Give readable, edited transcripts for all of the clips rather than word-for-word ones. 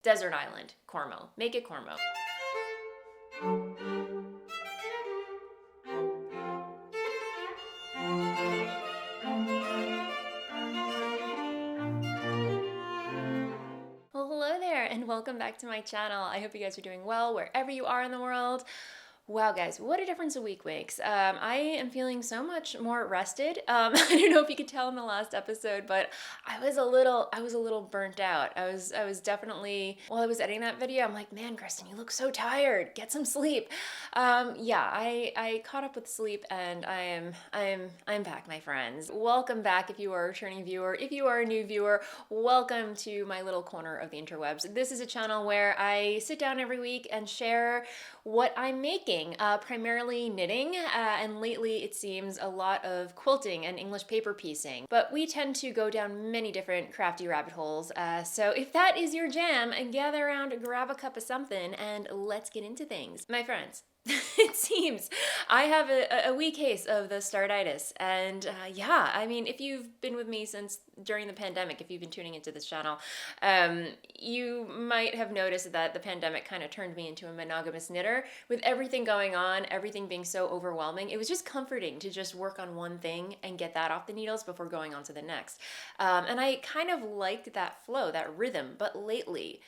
Desert Island, Cormo. Make it Cormo. Well, hello there and welcome back to my channel. I hope you guys are doing well wherever you are in the world. Wow, guys, what a difference a week makes. I am feeling so much more rested. I don't know if you could tell in the last episode, but I was a little burnt out. I was definitely, while I was editing that video, I'm like, man, Kristen, you look so tired. Get some sleep. Yeah, I caught up with sleep and I'm back, my friends. Welcome back if you are a returning viewer. If you are a new viewer, welcome to my little corner of the interwebs. This is a channel where I sit down every week and share what I'm making, primarily knitting, and lately it seems a lot of quilting and English paper piecing. But we tend to go down many different crafty rabbit holes, so if that is your jam, gather around, grab a cup of something, and let's get into things. My friends, it seems I have a wee case of the Startitis, and yeah, I mean, if you've been with me since during the pandemic, if you've been tuning into this channel, you might have noticed that the pandemic kind of turned me into a monogamous knitter. With everything going on, everything being so overwhelming, it was just comforting to just work on one thing and get that off the needles before going on to the next. And I kind of liked that flow, that rhythm, but lately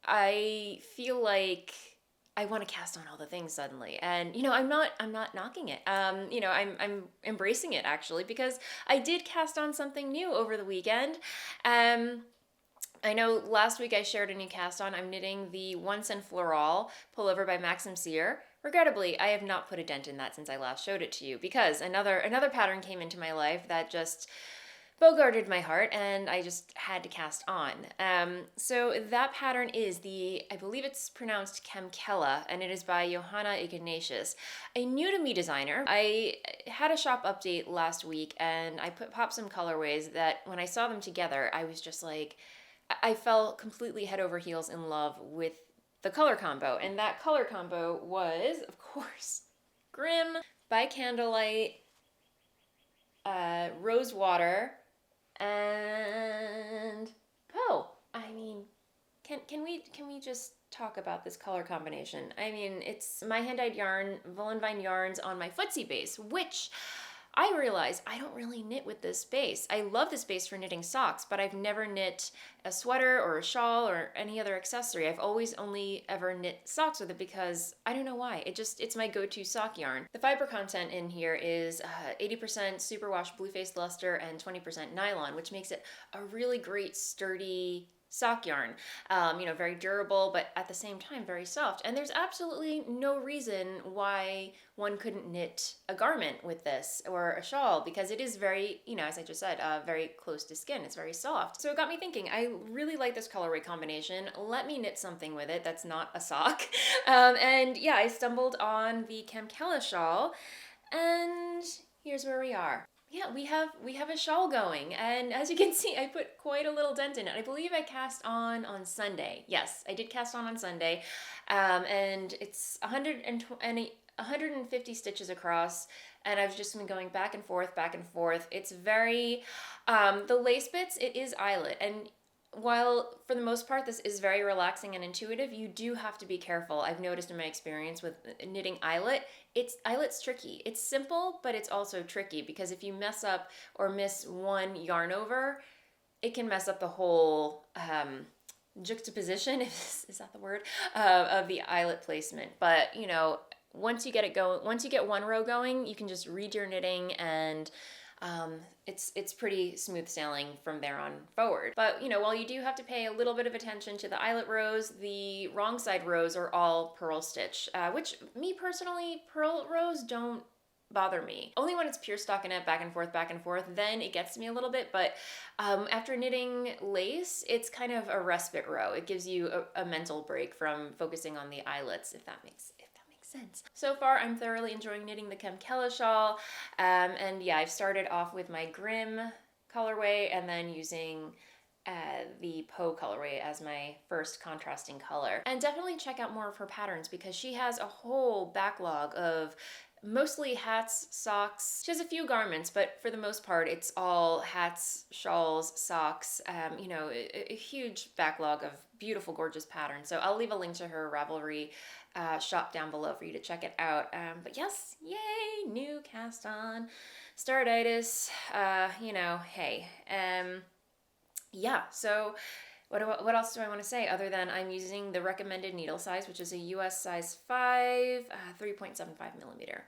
I feel like I want to cast on all the things suddenly, and I'm not knocking it. I'm embracing it actually, because I did cast on something new over the weekend. I know last week I shared a new cast on. I'm knitting the One Cent Floral pullover by Maxim Cyr. Regrettably, I have not put a dent in that since I last showed it to you, because another pattern came into my life that just bogarted my heart, and I just had to cast on. So that pattern is I believe it's pronounced Kamkala, and it is by Johanna Ignatius, a new to me designer. I had a shop update last week, and I popped some colorways that when I saw them together, I was just like, I fell completely head over heels in love with the color combo. And that color combo was, of course, Grimm by Candlelight, Rose Water, and I mean, can we just talk about this color combination? I mean, it's my hand-dyed yarn, Voolenvine yarns on my footsie base, which I realize I don't really knit with this base. I love this base for knitting socks, but I've never knit a sweater or a shawl or any other accessory. I've always only ever knit socks with it because I don't know why. It's my go-to sock yarn. The fiber content in here is 80% superwash blue-faced luster and 20% nylon, which makes it a really great sturdy sock yarn. Very durable, but at the same time very soft. And there's absolutely no reason why one couldn't knit a garment with this or a shawl, because it is very, as I just said, very close to skin. It's very soft. So it got me thinking, I really like this colorway combination. Let me knit something with it that's not a sock. And yeah, I stumbled on the Kamkala Shawl, and here's where we are. Yeah, we have a shawl going, and as you can see, I put quite a little dent in it. I believe I cast on Sunday. Yes, I did cast on Sunday, and it's 150 stitches across, and I've just been going back and forth, back and forth. It's very, the lace bits, it is eyelet, and while for the most part this is very relaxing and intuitive, you do have to be careful. I've noticed in my experience with knitting eyelet, eyelet's tricky. It's simple, but it's also tricky, because if you mess up or miss one yarn over, it can mess up the whole juxtaposition, is that the word, of the eyelet placement. But once you get it going, once you get one row going, you can just read your knitting, and it's pretty smooth sailing from there on forward. But while you do have to pay a little bit of attention to the eyelet rows, the wrong side rows are all purl stitch, which me personally, purl rows don't bother me. Only when it's pure stockinette back and forth, then it gets me a little bit. But after knitting lace, it's kind of a respite row. It gives you a mental break from focusing on the eyelets, if that makes sense. So far, I'm thoroughly enjoying knitting the Kamkala Shawl, and yeah, I've started off with my Grimm colorway, and then using the Poe colorway as my first contrasting color. And definitely check out more of her patterns, because she has a whole backlog of mostly hats, socks. She has a few garments, but for the most part, it's all hats, shawls, socks, you know, a huge backlog of beautiful, gorgeous patterns. So I'll leave a link to her Ravelry shop down below for you to check it out. But yes, yay, new cast on Startitis. You know, hey. Yeah, so what else do I want to say other than I'm using the recommended needle size, which is a US size 5, 3.75 millimeter.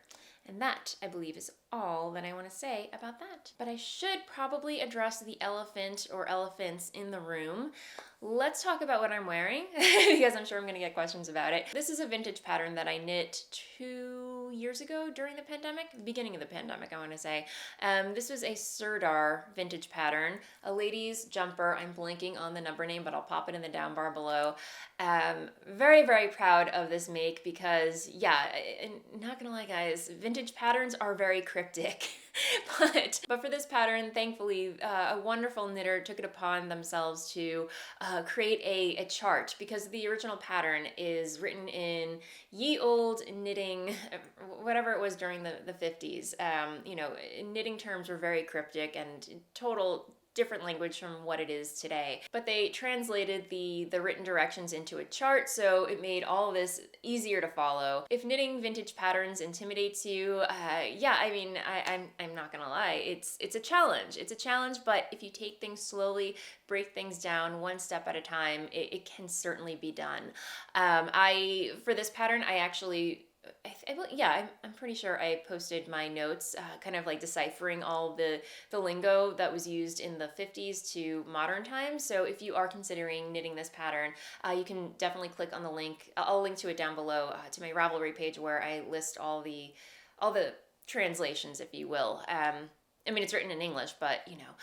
And that, I believe, is all that I want to say about that. But I should probably address the elephant or elephants in the room. Let's talk about what I'm wearing because I'm sure I'm going to get questions about it. This is a vintage pattern that I knit 2 years ago during the pandemic, beginning of the pandemic, I want to say. This was a Serdar vintage pattern, a lady's jumper. I'm blanking on the number name, but I'll pop it in the down bar below. Very, very proud of this make because, yeah, not gonna lie, guys, vintage patterns are very cryptic. but for this pattern, thankfully, a wonderful knitter took it upon themselves to create a chart because the original pattern is written in ye old knitting, whatever it was during the 50s. You know, knitting terms were very cryptic and total different language from what it is today. But they translated the written directions into a chart, so it made all of this easier to follow. If knitting vintage patterns intimidates you, yeah, I mean, I'm not gonna lie, it's a challenge. It's a challenge, but if you take things slowly, break things down one step at a time, it can certainly be done. For this pattern, I actually yeah, I'm pretty sure I posted my notes, kind of like deciphering all the lingo that was used in the 50s to modern times. So if you are considering knitting this pattern, you can definitely click on the link. I'll link to it down below to my Ravelry page where I list all the translations, if you will. I mean, it's written in English, but you know.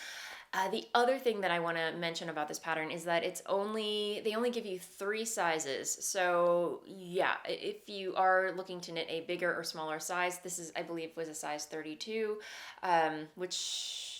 The other thing that I want to mention about this pattern is that they only give you 3 sizes. So yeah, if you are looking to knit a bigger or smaller size, this is, I believe, was a size 32, which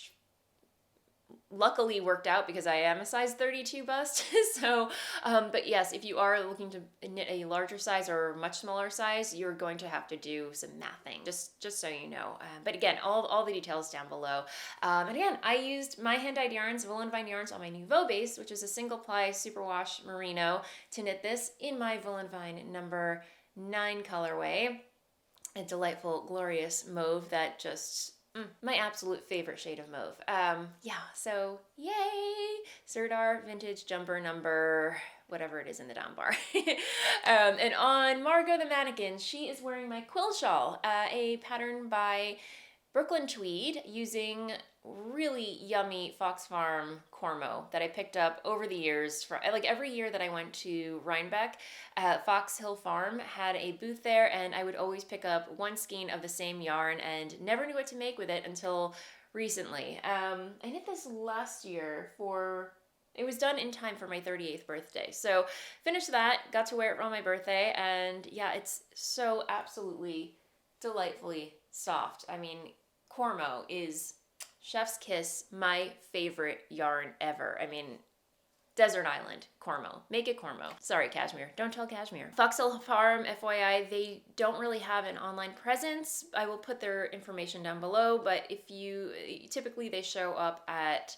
luckily worked out because I am a size 32 bust. So, but yes, if you are looking to knit a larger size or much smaller size, you're going to have to do some mathing, just so you know. But again, all the details down below. And again, I used my hand-dyed yarns, Voolenvine yarns, on my Nouveau base, which is a single ply superwash merino, to knit this in my Voolenvine number 9 colorway. A delightful, glorious mauve that just my absolute favorite shade of mauve. Yeah, so yay! Serdar vintage jumper number, whatever it is in the down bar. And on Margot the mannequin, she is wearing my quill shawl, a pattern by Brooklyn Tweed, using really yummy Fox Farm Cormo that I picked up over the years. Like every year that I went to Rhinebeck, Fox Hill Farm had a booth there, and I would always pick up one skein of the same yarn and never knew what to make with it until recently. I knit this last year it was done in time for my 38th birthday. So finished that, got to wear it on my birthday, and yeah, it's so absolutely delightfully soft. I mean, Cormo is chef's kiss, my favorite yarn ever. I mean, Desert Island, Cormo. Make it Cormo. Sorry, Cashmere. Don't tell Cashmere. Fox Hill Farm, FYI, they don't really have an online presence. I will put their information down below, but typically they show up at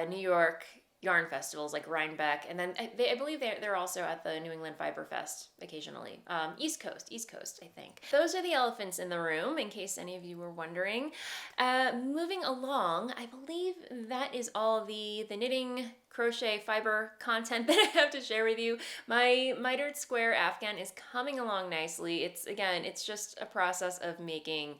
New York yarn festivals like Rhinebeck, and then I believe they're also at the New England Fiber Fest occasionally. East Coast, I think. Those are the elephants in the room, in case any of you were wondering. Moving along, I believe that is all the knitting, crochet, fiber content that I have to share with you. My mitered square Afghan is coming along nicely. It's just a process of making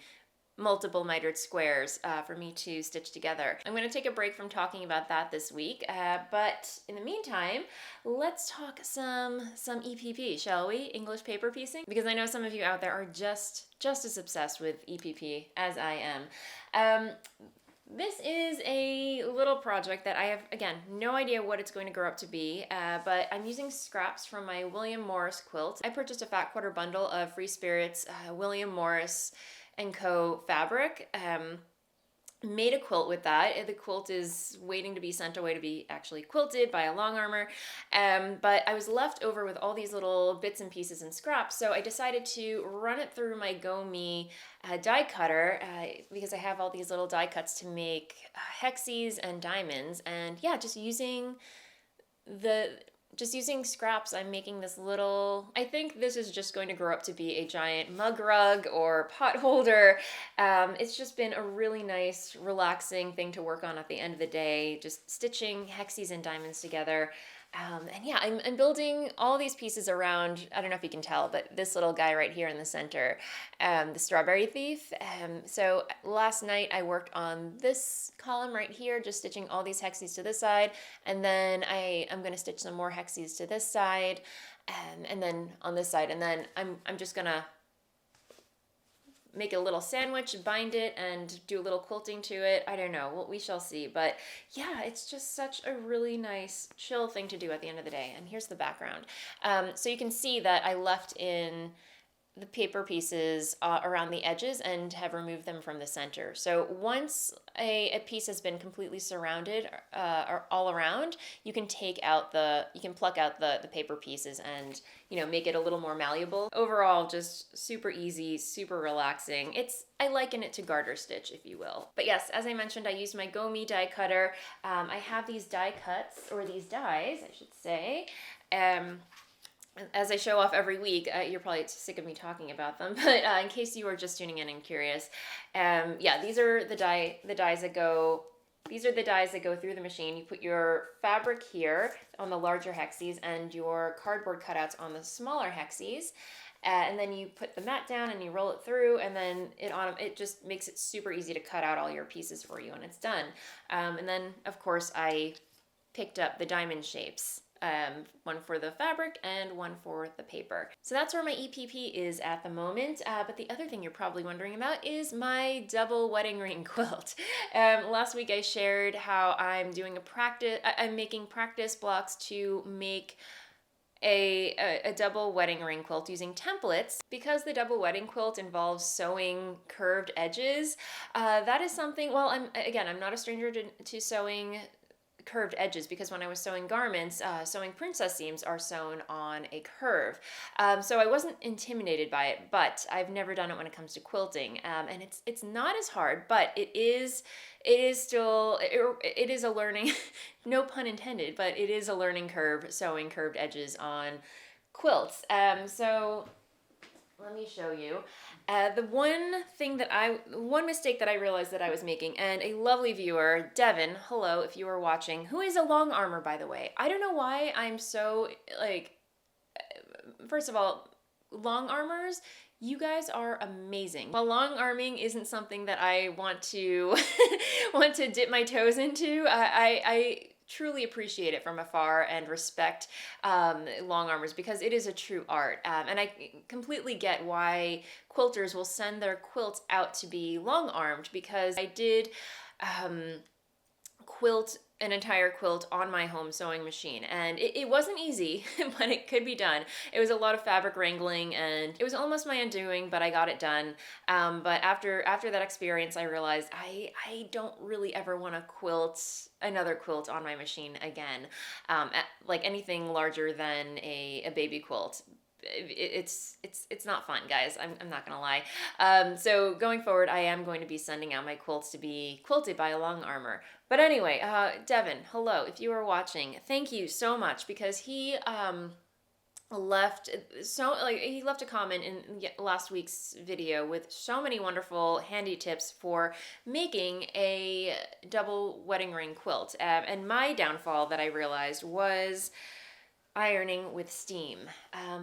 multiple mitered squares for me to stitch together. I'm going to take a break from talking about that this week, but in the meantime, let's talk some EPP, shall we? English paper piecing, because I know some of you out there are just as obsessed with EPP as I am. This is a little project that I have, again, no idea what it's going to grow up to be, but I'm using scraps from my William Morris quilt. I purchased a fat quarter bundle of Free Spirits William Morris & Co. fabric. made a quilt with that. The quilt is waiting to be sent away to be actually quilted by a long armor. But I was left over with all these little bits and pieces and scraps, so I decided to run it through my GoMe die cutter because I have all these little die cuts to make hexis and diamonds. And yeah, just using scraps, I'm making this little, I think this is just going to grow up to be a giant mug rug or pot holder. It's just been a really nice, relaxing thing to work on at the end of the day, just stitching hexes and diamonds together. And yeah, I'm building all these pieces around, I don't know if you can tell, but this little guy right here in the center, the strawberry thief. So last night I worked on this column right here, just stitching all these hexes to this side. And then I'm going to stitch some more hexes to this side, and then on this side. And then I'm just going to make a little sandwich, bind it, and do a little quilting to it. I don't know, well, we shall see. But yeah, it's just such a really nice, chill thing to do at the end of the day. And here's the background. So you can see that I left in the paper pieces around the edges and have removed them from the center. So once a piece has been completely surrounded or all around, you can pluck out the paper pieces and, you know, make it a little more malleable. Overall, just super easy, super relaxing. I liken it to garter stitch, if you will. But yes, as I mentioned, I used my GoMe die cutter. I have these die cuts, or these dies, I should say. As I show off every week, you're probably sick of me talking about them, but in case you are just tuning in and curious, yeah, these are the dies that go. These are the dies that go through the machine. You put your fabric here on the larger hexes and your cardboard cutouts on the smaller hexes, and then you put the mat down and you roll it through, and then it just makes it super easy to cut out all your pieces for you, and it's done. And then, of course, I picked up the diamond shapes. One for the fabric and one for the paper. So that's where my EPP is at the moment. But the other thing you're probably wondering about is my double wedding ring quilt. Last week I shared how I'm making practice blocks to make a double wedding ring quilt using templates. Because the double wedding quilt involves sewing curved edges, that is something, well, I'm not a stranger to sewing curved edges, because when I was sewing garments, sewing princess seams are sewn on a curve. So I wasn't intimidated by it, but I've never done it when it comes to quilting. And it's not as hard, but it is a learning, no pun intended, but it is a learning curve sewing curved edges on quilts. So let me show you. The one mistake that I realized that I was making, and a lovely viewer, Devin, hello if you are watching, who is a long armor, by the way. I don't know why I'm so, first of all, long armors, you guys are amazing. While long arming isn't something that I want to dip my toes into, I truly appreciate it from afar and respect long armors, because it is a true art. And I completely get why quilters will send their quilts out to be long armed, because I did quilt an entire quilt on my home sewing machine, and it wasn't easy, but it could be done. It was a lot of fabric wrangling, and it was almost my undoing, but I got it done. But after that experience, I realized I don't really ever want to quilt another quilt on my machine again, like anything larger than a baby quilt. It's not fun, guys. I'm not gonna lie. So going forward, I am going to be sending out my quilts to be quilted by a long armor. But anyway, Devin, hello. If you are watching, thank you so much, because he left a comment in last week's video with so many wonderful handy tips for making a double wedding ring quilt. And my downfall that I realized was ironing with steam.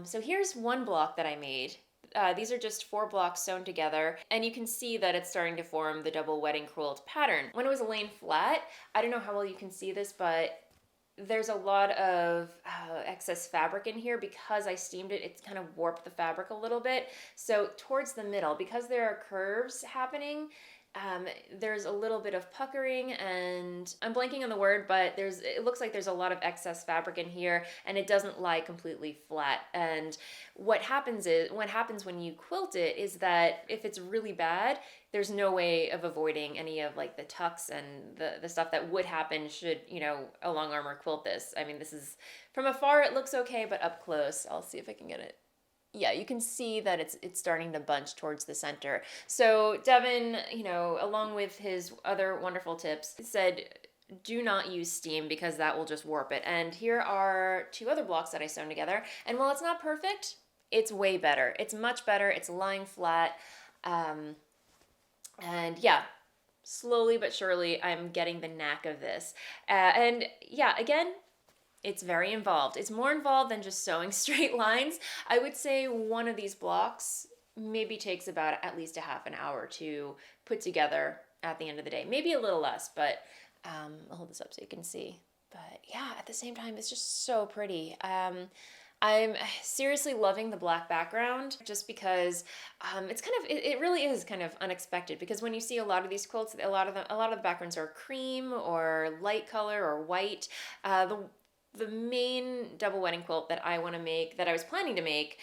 So here's one block that I made. These are just 4 blocks sewn together, and you can see that it's starting to form the double wedding quilt pattern. When it was laying flat, I don't know how well you can see this, but there's a lot of excess fabric in here. Because I steamed it, it's kind of warped the fabric a little bit. So towards the middle, because there are curves happening, There's a little bit of puckering, and I'm blanking on the word, but it looks like there's a lot of excess fabric in here, and it doesn't lie completely flat. And what happens when you quilt it is that if it's really bad, there's no way of avoiding any of like the tucks and the stuff that would happen should, you know, a long armor quilt this. I mean, this is, from afar it looks okay, but up close, I'll see if I can get it. Yeah, you can see that it's starting to bunch towards the center. So Devin, you know, along with his other wonderful tips, said do not use steam because that will just warp it. And here are two other blocks that I sewn together. And while it's not perfect, it's way better. It's much better. It's lying flat. And yeah, slowly but surely I'm getting the knack of this. And yeah, again, it's very involved. It's more involved than just sewing straight lines. I would say one of these blocks maybe takes about at least a half an hour to put together at the end of the day. Maybe a little less, but I'll hold this up so you can see. But yeah, at the same time, it's just so pretty. I'm seriously loving the black background just because it's kind of, it really is kind of unexpected, because when you see a lot of these quilts, a lot of the backgrounds are cream or light color or white. The main double wedding quilt that I want to make, that I was planning to make,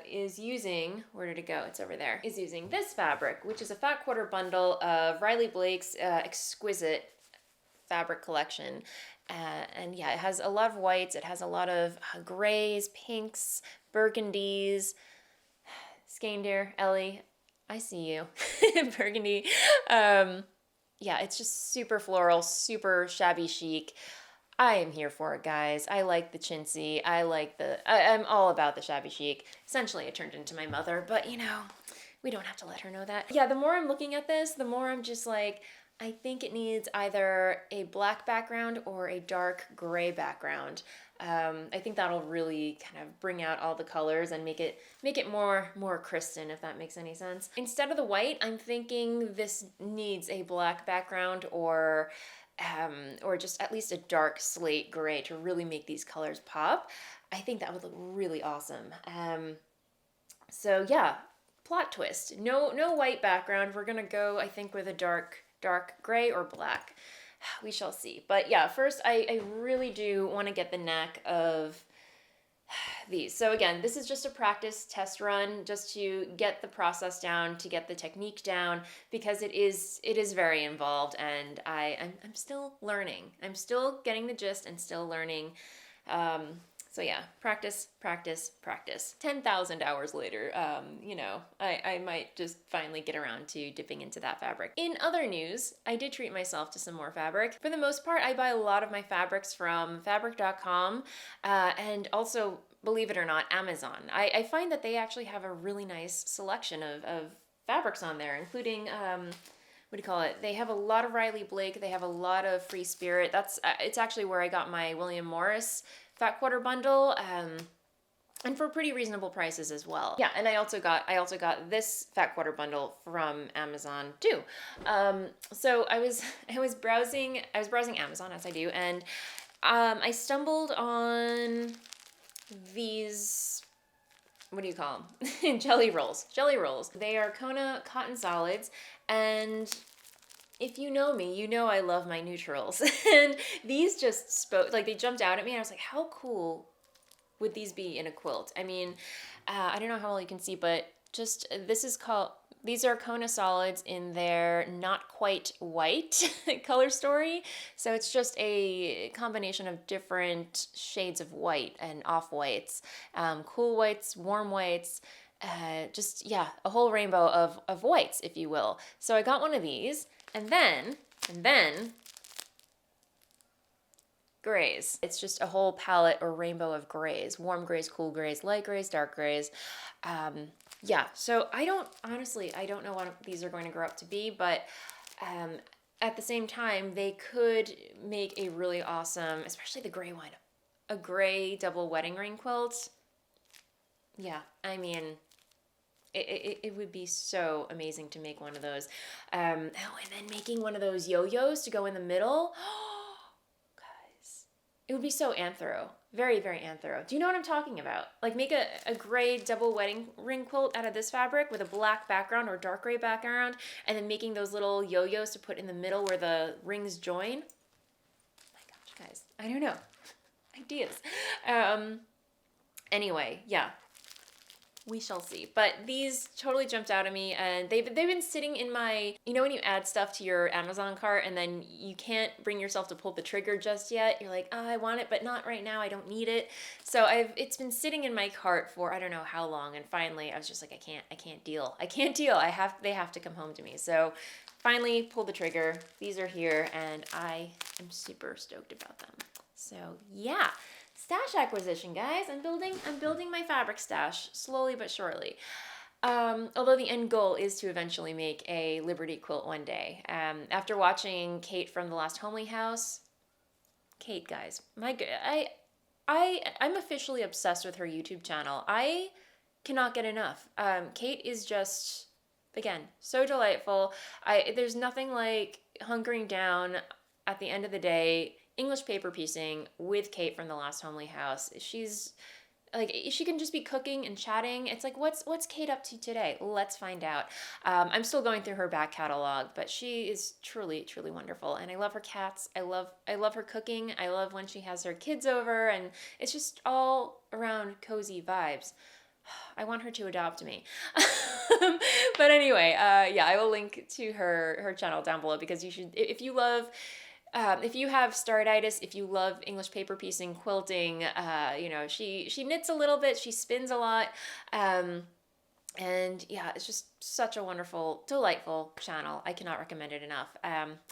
is using, where did it go? It's over there. Is using this fabric, which is a fat quarter bundle of Riley Blake's exquisite fabric collection. And yeah, it has a lot of whites. It has a lot of grays, pinks, burgundies. Skein Ellie, I see you. Burgundy. Yeah, it's just super floral, super shabby chic. I am here for it, guys. I like the chintzy. I'm all about the shabby chic. Essentially, it turned into my mother, but you know, we don't have to let her know that. Yeah, the more I'm looking at this, the more I'm just like, I think it needs either a black background or a dark gray background. I think that'll really kind of bring out all the colors and make it more Kristen, if that makes any sense. Instead of the white, I'm thinking this needs a black background or just at least a dark slate gray to really make these colors pop. I think that would look really awesome. So yeah, plot twist. No white background. We're gonna go, I think, with a dark gray or black. We shall see. But yeah, first I really do want to get the knack of these. So again, this is just a practice test run just to get the process down, to get the technique down, because it is very involved, and I'm still learning. I'm still getting the gist and still learning. So yeah, practice. 10,000 hours later, you know, I might just finally get around to dipping into that fabric. In other news, I did treat myself to some more fabric. For the most part, I buy a lot of my fabrics from fabric.com, and also, believe it or not, Amazon. I find that they actually have a really nice selection of fabrics on there, including, what do you call it? They have a lot of Riley Blake. They have a lot of Free Spirit. It's actually where I got my William Morris fat quarter bundle, and for pretty reasonable prices as well. Yeah, and I also got this fat quarter bundle from Amazon too. So I was browsing Amazon, as I do, and I stumbled on these, what do you call them? Jelly rolls. They are Kona cotton solids, and if you know me, you know I love my neutrals. And these just spoke, like they jumped out at me, and I was like, how cool would these be in a quilt? I mean, I don't know how well you can see, but just, these are Kona solids in their not quite white color story. So it's just a combination of different shades of white and off-whites, cool whites, warm whites, just, yeah, a whole rainbow of whites, if you will. So I got one of these, and then grays. It's just a whole palette or rainbow of grays, warm grays, cool grays, light grays, dark grays. Yeah, so I don't know what these are going to grow up to be, but at the same time, they could make a really awesome, especially the gray one, a gray double wedding ring quilt. Yeah, I mean, it would be so amazing to make one of those. Oh, and then making one of those yo-yos to go in the middle. Guys, it would be so anthro. Very, very anthro. Do you know what I'm talking about? Like make a gray double wedding ring quilt out of this fabric with a black background or dark gray background, and then making those little yo-yos to put in the middle where the rings join. Oh my gosh, guys, I don't know. Ideas. Anyway, yeah, we shall see. But these totally jumped out at me, and they've been sitting in my, you know when you add stuff to your Amazon cart and then you can't bring yourself to pull the trigger just yet? You're like, oh, I want it, but not right now, I don't need it. So it's been sitting in my cart for I don't know how long, and finally I was just like, I can't deal. They have to come home to me. So finally pulled the trigger. These are here and I am super stoked about them. So yeah. Stash acquisition, guys. I'm building my fabric stash slowly but surely. Although the end goal is to eventually make a Liberty quilt one day. After watching Kate from the last Homely House, Kate, guys, I'm officially obsessed with her YouTube channel. I cannot get enough. Kate is just, again, so delightful. There's nothing like hunkering down at the end of the day, English paper piecing with Kate from the last Homely House. She's like, she can just be cooking and chatting. It's like, what's Kate up to today? Let's find out. I'm still going through her back catalog, but she is truly, truly wonderful. And I love her cats. I love her cooking. I love when she has her kids over, and it's just all around cozy vibes. I want her to adopt me. But anyway, yeah, I will link to her channel down below, because you should, if you have Startitis, if you love English paper piecing, quilting, you know, she knits a little bit, she spins a lot, and yeah, it's just such a wonderful, delightful channel. I cannot recommend it enough.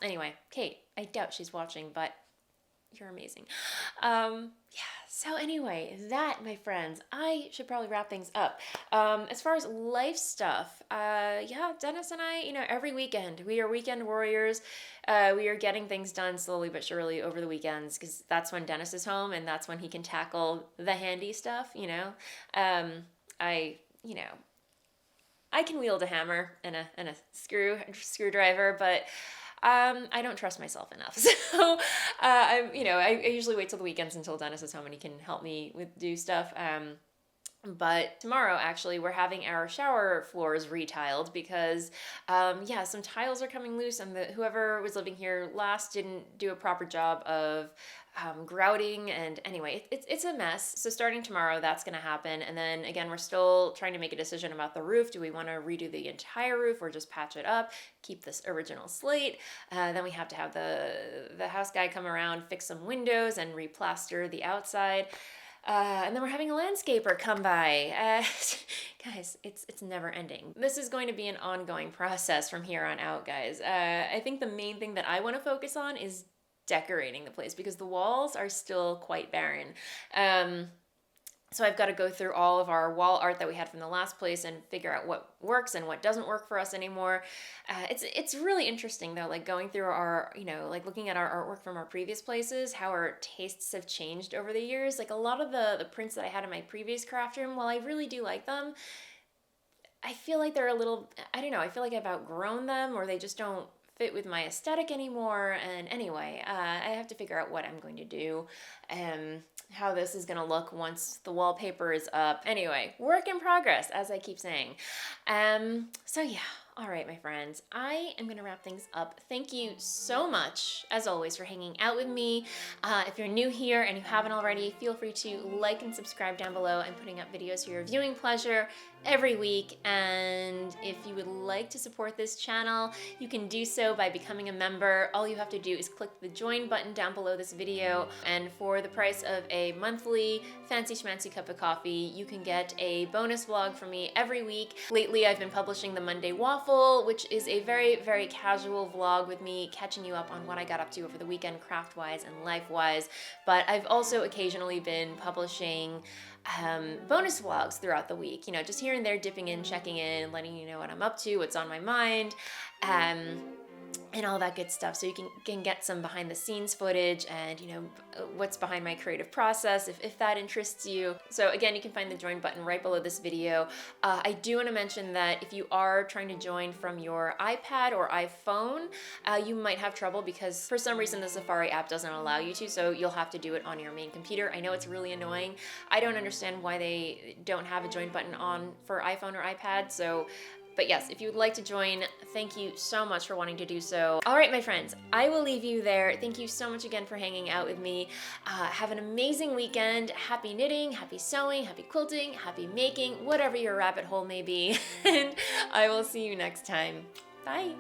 Anyway, Kate, I doubt she's watching, but you're amazing. Yeah, so anyway, that, my friends, I should probably wrap things up. As far as life stuff, yeah, Dennis and I, you know, every weekend, we are weekend warriors. We are getting things done slowly but surely over the weekends, because that's when Dennis is home and that's when he can tackle the handy stuff, you know. I can wield a hammer and a screwdriver, but I don't trust myself enough. So, I usually wait till the weekends until Dennis is home and he can help me do stuff. But tomorrow, actually, we're having our shower floors retiled because, yeah, some tiles are coming loose, and whoever was living here last didn't do a proper job of grouting, and anyway, it's a mess. So starting tomorrow, that's going to happen. And then again, we're still trying to make a decision about the roof. Do we want to redo the entire roof or just patch it up, keep this original slate? Then we have to have the house guy come around, fix some windows, and replaster the outside. And then we're having a landscaper come by. Guys, it's never ending. This is going to be an ongoing process from here on out, guys. I think the main thing that I want to focus on is decorating the place, because the walls are still quite barren. So I've got to go through all of our wall art that we had from the last place and figure out what works and what doesn't work for us anymore. It's really interesting though, like going through our, you know, like looking at our artwork from our previous places, how our tastes have changed over the years. Like a lot of the prints that I had in my previous craft room, while I really do like them, I feel like they're a little, I don't know, I feel like I've outgrown them, or they just don't fit with my aesthetic anymore. And anyway, I have to figure out what I'm going to do and how this is going to look once the wallpaper is up. Anyway, work in progress, as I keep saying. So yeah, all right, my friends, I am going to wrap things up. Thank you so much, as always, for hanging out with me. If you're new here and you haven't already, feel free to like and subscribe down below. I'm putting up videos for your viewing pleasure every week, and if you would like to support this channel, you can do so by becoming a member. All you have to do is click the join button down below this video, and for the price of a monthly fancy schmancy cup of coffee, you can get a bonus vlog from me every week. Lately, I've been publishing the Monday Waffle, which is a very, very casual vlog with me catching you up on what I got up to over the weekend, craft-wise and life-wise. But I've also occasionally been publishing bonus vlogs throughout the week, you know, just here and there, dipping in, checking in, letting you know what I'm up to, what's on my mind. and all that good stuff, so you can get some behind the scenes footage and, you know, what's behind my creative process if that interests you. So again, you can find the join button right below this video. I do want to mention that if you are trying to join from your iPad or iPhone, you might have trouble because for some reason the Safari app doesn't allow you to, so you'll have to do it on your main computer. I know it's really annoying. I don't understand why they don't have a join button on for iPhone or iPad, so but yes, if you would like to join, thank you so much for wanting to do so. All right, my friends, I will leave you there. Thank you so much again for hanging out with me. Have an amazing weekend. Happy knitting, happy sewing, happy quilting, happy making, whatever your rabbit hole may be. And I will see you next time. Bye.